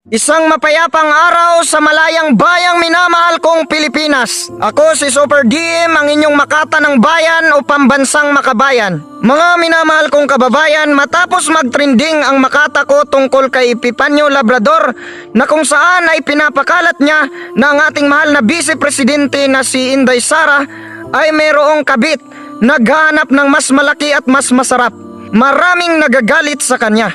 Isang mapayapang araw sa malayang bayang minamahal kong Pilipinas. Ako si Super DM, ang inyong makata ng bayan o pambansang makabayan. Mga minamahal kong kababayan, matapos magtrending ang makata ko tungkol kay Epipanyo Labrador na kung saan ay pinapakalat niya na ang ating mahal na Vice Presidente na si Inday Sara ay mayroong kabit, naghahanap ng mas malaki at mas masarap. Maraming nagagalit sa kanya.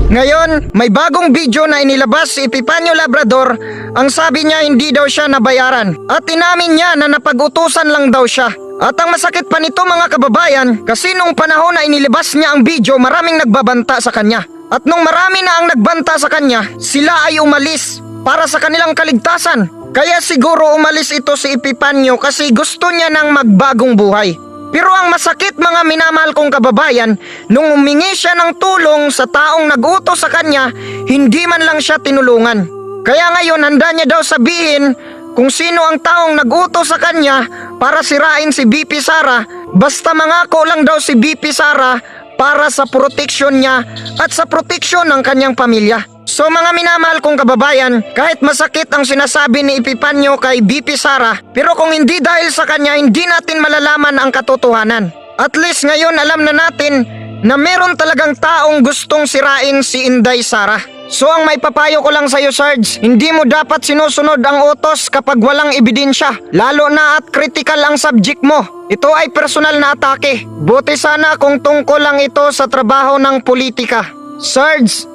Ngayon, may bagong video na inilabas si Epipanyo Labrador. Ang sabi niya hindi daw siya nabayaran at inamin niya na napag-utusan lang daw siya. At ang masakit pa nito mga kababayan, kasi nung panahon na inilabas niya ang video, maraming nagbabanta sa kanya. At nung marami na ang nagbanta sa kanya, sila ay umalis para sa kanilang kaligtasan. Kaya siguro umalis ito si Epipanyo kasi gusto niya ng magbagong buhay. Pero ang masakit mga minamahal kong kababayan, nung humingi siya ng tulong sa taong nag-utos sa kanya, hindi man lang siya tinulungan. Kaya ngayon handa niya daw sabihin kung sino ang taong nag-utos sa kanya para sirain si BP Sara, basta mangako lang daw si BP Sara para sa proteksyon niya at sa proteksyon ng kanyang pamilya. So mga minamahal kong kababayan, kahit masakit ang sinasabi ni Epipanyo kay BP Sara, pero kung hindi dahil sa kanya, hindi natin malalaman ang katotohanan. At least ngayon alam na natin na meron talagang taong gustong sirain si Inday Sara. So ang may papayo ko lang sa'yo, Sarge, hindi mo dapat sinusunod ang utos kapag walang ebidensya, lalo na at critical ang subject mo. Ito ay personal na atake. Buti sana kung tungkol lang ito sa trabaho ng politika. Sarge,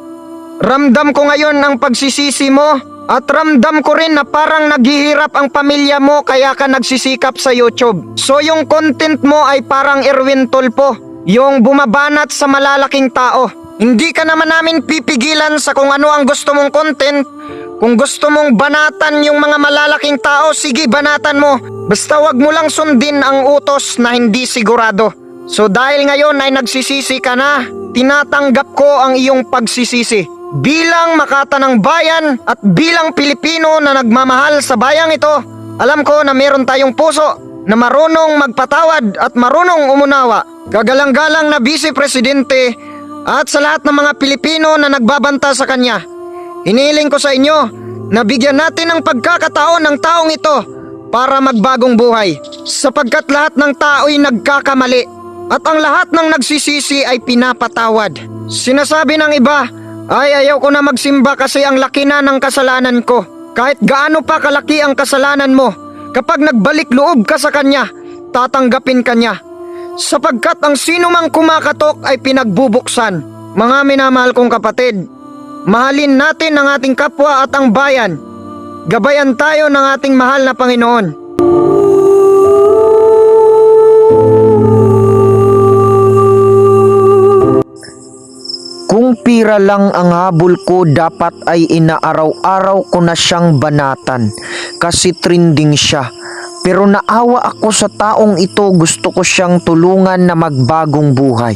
ramdam ko ngayon ang pagsisisi mo at ramdam ko rin na parang naghihirap ang pamilya mo kaya ka nagsisikap sa YouTube. So yung content mo ay parang Erwin Tulfo, yung bumabanat sa malalaking tao. Hindi ka naman namin pipigilan sa kung ano ang gusto mong content. Kung gusto mong banatan yung mga malalaking tao, sige banatan mo. Basta wag mo lang sundin ang utos na hindi sigurado. So dahil ngayon ay nagsisisi ka na, tinatanggap ko ang iyong pagsisisi. Bilang makata ng bayan at bilang Pilipino na nagmamahal sa bayang ito, alam ko na meron tayong puso na marunong magpatawad at marunong umunawa. Kagalang-galang na Vice Presidente at sa lahat ng mga Pilipino na nagbabanta sa kanya, hinihiling ko sa inyo na bigyan natin ng pagkakataon ng taong ito para magbagong buhay, sapagkat lahat ng tao'y nagkakamali at ang lahat ng nagsisisi ay pinapatawad. Sinasabi ng iba, ay ayaw ko na magsimba kasi ang laki na ng kasalanan ko. Kahit gaano pa kalaki ang kasalanan mo, kapag nagbalik loob ka sa kanya, tatanggapin kanya. Sapagkat ang sino mang kumakatok ay pinagbubuksan. Mga minamahal kong kapatid, mahalin natin ang ating kapwa at ang bayan. Gabayan tayo ng ating mahal na Panginoon. Kung pira lang ang habol ko, dapat ay inaaraw-araw ko na siyang banatan kasi trending siya. Pero naawa ako sa taong ito, gusto ko siyang tulungan na magbagong buhay.